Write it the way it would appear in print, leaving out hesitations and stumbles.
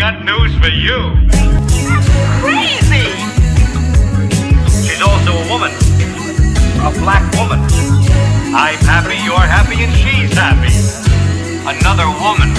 got news for you. Crazy! She's also a woman. A black woman. I'm happy, you're happy, and she's happy. Another woman.